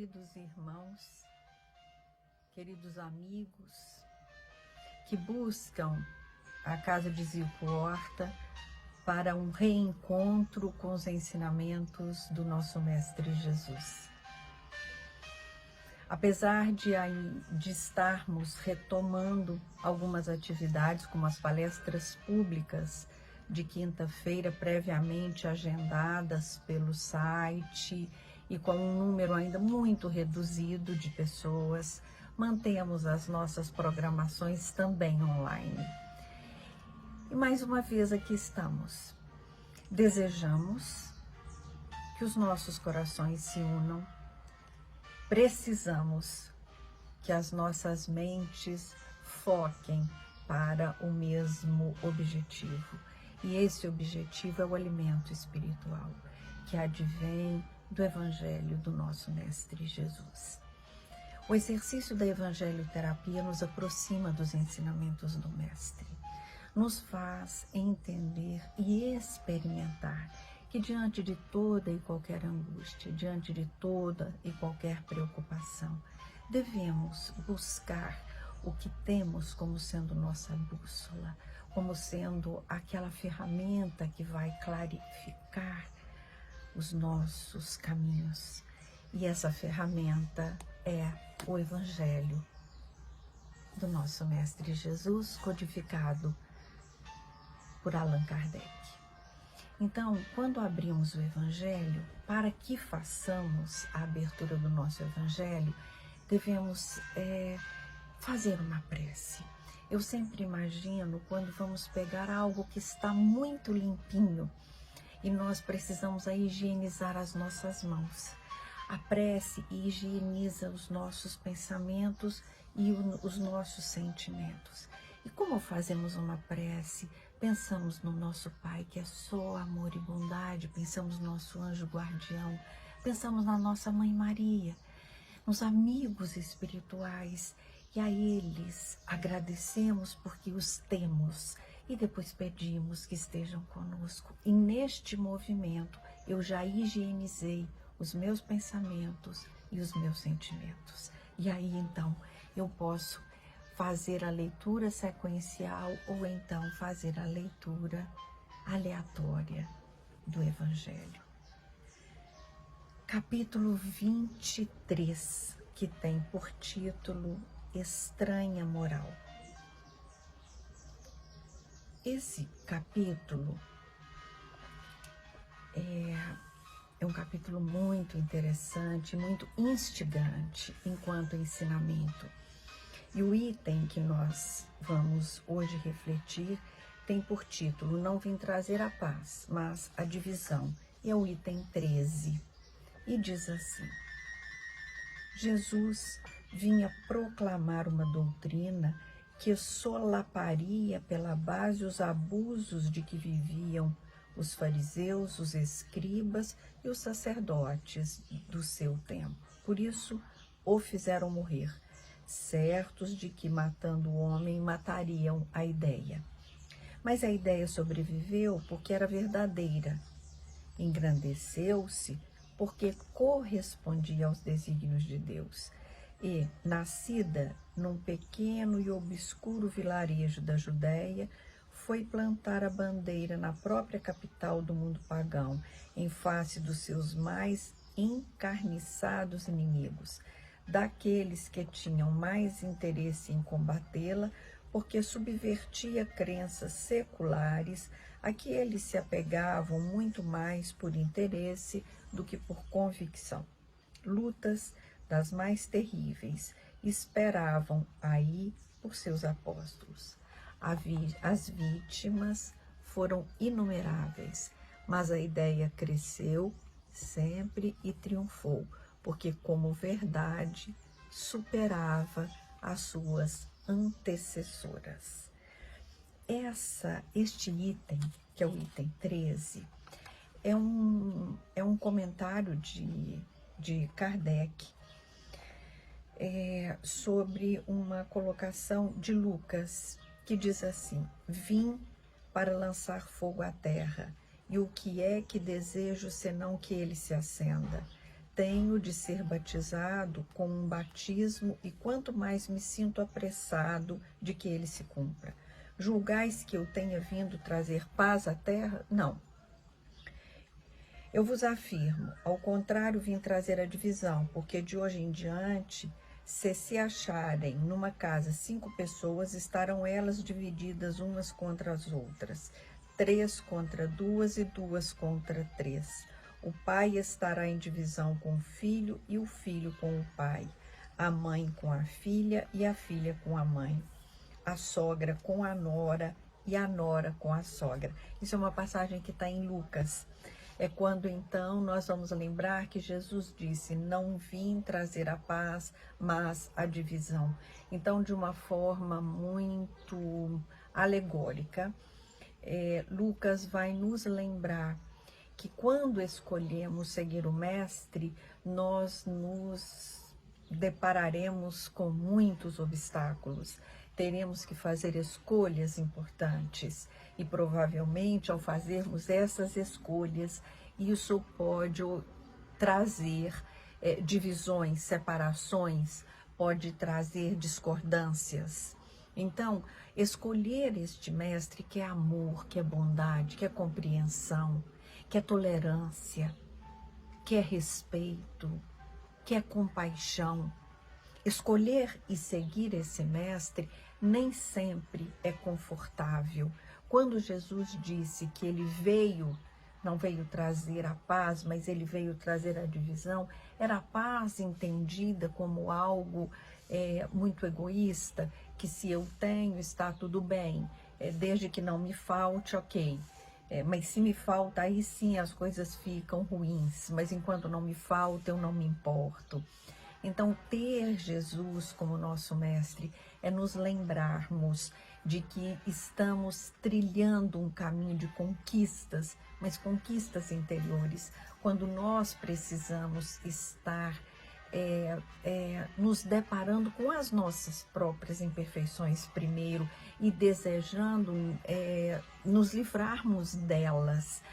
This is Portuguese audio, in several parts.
queridos irmãos, queridos amigos que buscam a Casa de Zico Horta para um reencontro com os ensinamentos do nosso Mestre Jesus. Apesar de estarmos retomando algumas atividades, como as palestras públicas de quinta-feira, previamente agendadas pelo site e com um número ainda muito reduzido de pessoas, mantemos as nossas programações também online. E mais uma vez aqui estamos. Desejamos que os nossos corações se unam. Precisamos que as nossas mentes foquem para o mesmo objetivo. E esse objetivo é o alimento espiritual, que advém do Evangelho do nosso Mestre Jesus. O exercício da evangelioterapia nos aproxima dos ensinamentos do Mestre, nos faz entender e experimentar que diante de toda e qualquer angústia, diante de toda e qualquer preocupação, devemos buscar o que temos como sendo nossa bússola, como sendo aquela ferramenta que vai clarificar os nossos caminhos. E essa ferramenta é o Evangelho do nosso Mestre Jesus, codificado por Allan Kardec. Então, quando abrimos o Evangelho, para que façamos a abertura do nosso Evangelho, devemos fazer uma prece. Eu sempre imagino quando vamos pegar algo que está muito limpinho e nós precisamos higienizar as nossas mãos. A prece higieniza os nossos pensamentos e os nossos sentimentos. E como fazemos uma prece? Pensamos no nosso Pai, que é só amor e bondade, pensamos no nosso anjo guardião, pensamos na nossa Mãe Maria, nos amigos espirituais, e a eles agradecemos porque os temos, e depois pedimos que estejam conosco. E neste movimento eu já higienizei os meus pensamentos e os meus sentimentos. E aí então eu posso fazer a leitura sequencial ou então fazer a leitura aleatória do Evangelho. Capítulo 23, que tem por título Estranha Moral. Esse capítulo é um capítulo muito interessante, muito instigante enquanto ensinamento. E o item que nós vamos hoje refletir tem por título Não vim trazer a paz, mas a divisão. E é o item 13. E diz assim: Jesus vinha proclamar uma doutrina que solaparia pela base os abusos de que viviam os fariseus, os escribas e os sacerdotes do seu tempo. Por isso o fizeram morrer, certos de que matando o homem matariam a ideia. Mas a ideia sobreviveu porque era verdadeira. Engrandeceu-se porque correspondia aos desígnios de Deus. E, nascida num pequeno e obscuro vilarejo da Judéia, foi plantar a bandeira na própria capital do mundo pagão, em face dos seus mais encarniçados inimigos, daqueles que tinham mais interesse em combatê-la, porque subvertia crenças seculares a que eles se apegavam muito mais por interesse do que por convicção. Lutas das mais terríveis esperavam aí por seus apóstolos. As vítimas foram inumeráveis, mas a ideia cresceu sempre e triunfou, porque como verdade superava as suas antecessoras. Este item, que é o item 13, é um comentário de Kardec sobre uma colocação de Lucas, que diz assim: vim para lançar fogo à terra, e o que é que desejo senão que ele se acenda? tenho de ser batizado com um batismo e quanto mais me sinto apressado de que ele se cumpra. Julgais que eu tenha vindo trazer paz à terra? Não. Eu vos afirmo, ao contrário, vim trazer a divisão, porque de hoje em diante, se acharem numa casa 5 pessoas, estarão elas divididas umas contra as outras, 3 contra 2 e 2 contra 3. O pai estará em divisão com o filho e o filho com o pai, a mãe com a filha e a filha com a mãe, a sogra com a nora e a nora com a sogra. Isso é uma passagem que está em Lucas. É quando então nós vamos lembrar que Jesus disse, não vim trazer a paz, mas a divisão. Então, de uma forma muito alegórica, Lucas vai nos lembrar que quando escolhemos seguir o Mestre, nós nos depararemos com muitos obstáculos. Teremos que fazer escolhas importantes e provavelmente ao fazermos essas escolhas, isso pode trazer divisões, separações, pode trazer discordâncias. Então, escolher este mestre que é amor, que é bondade, que é compreensão, que é tolerância, que é respeito, que é compaixão. Escolher e seguir esse mestre nem sempre é confortável. Quando Jesus disse que ele não veio trazer a paz, mas ele veio trazer a divisão, era a paz entendida como algo muito egoísta, que se eu tenho está tudo bem, desde que não me falte, ok. Mas se me falta, aí sim as coisas ficam ruins, mas enquanto não me falta, eu não me importo. Então, ter Jesus como nosso mestre é nos lembrarmos de que estamos trilhando um caminho de conquistas, mas conquistas interiores, quando nós precisamos estar nos deparando com as nossas próprias imperfeições primeiro e desejando nos livrarmos delas.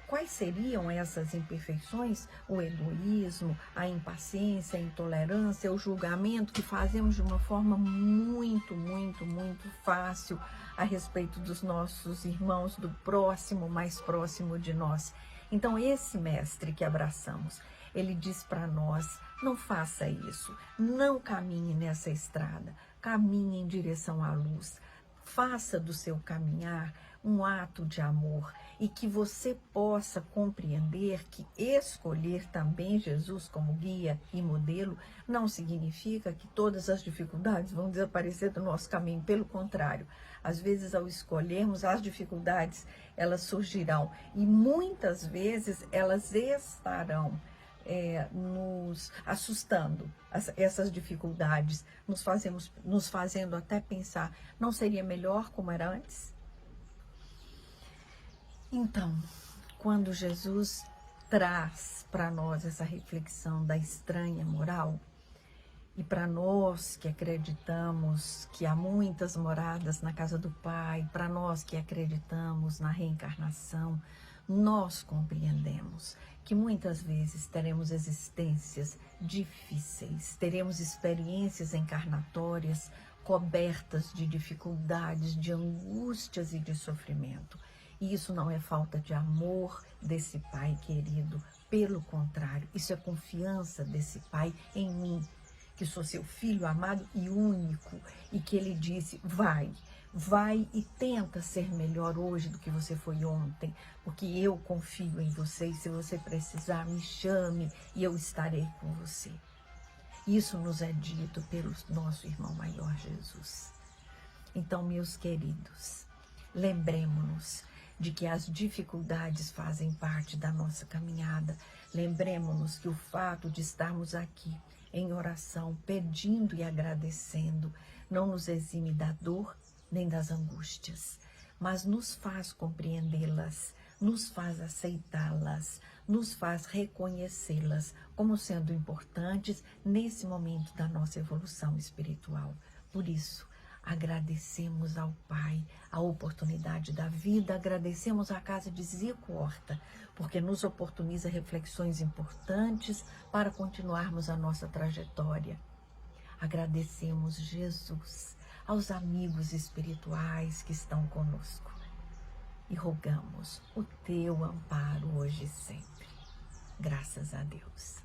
Quais seriam essas imperfeições? O egoísmo, a impaciência, a intolerância, o julgamento que fazemos de uma forma muito, muito, muito fácil a respeito dos nossos irmãos, do próximo, mais próximo de nós. Então, esse mestre que abraçamos, ele diz para nós, não faça isso, não caminhe nessa estrada, caminhe em direção à luz, faça do seu caminhar um ato de amor e que você possa compreender que escolher também Jesus como guia e modelo não significa que todas as dificuldades vão desaparecer do nosso caminho, pelo contrário, às vezes ao escolhermos as dificuldades, elas surgirão e muitas vezes elas estarão nos assustando, essas dificuldades, nos fazendo até pensar, não seria melhor como era antes? Então, quando Jesus traz para nós essa reflexão da estranha moral, e para nós que acreditamos que há muitas moradas na casa do Pai, para nós que acreditamos na reencarnação, nós compreendemos que muitas vezes teremos existências difíceis, teremos experiências encarnatórias cobertas de dificuldades, de angústias e de sofrimento. E isso não é falta de amor desse Pai querido, pelo contrário, isso é confiança desse Pai em mim, que sou seu filho amado e único, e que ele disse, vai e tenta ser melhor hoje do que você foi ontem, porque eu confio em você e se você precisar, me chame e eu estarei com você. Isso nos é dito pelo nosso irmão maior Jesus. Então, meus queridos, lembremos-nos de que as dificuldades fazem parte da nossa caminhada. Lembremos-nos que o fato de estarmos aqui em oração, pedindo e agradecendo, não nos exime da dor nem das angústias, mas nos faz compreendê-las, nos faz aceitá-las, nos faz reconhecê-las como sendo importantes nesse momento da nossa evolução espiritual. Por isso, Agradecemos ao Pai a oportunidade da vida, agradecemos à Casa de Zico Horta, porque nos oportuniza reflexões importantes para continuarmos a nossa trajetória. Agradecemos, Jesus, aos amigos espirituais que estão conosco e rogamos o teu amparo hoje e sempre. Graças a Deus.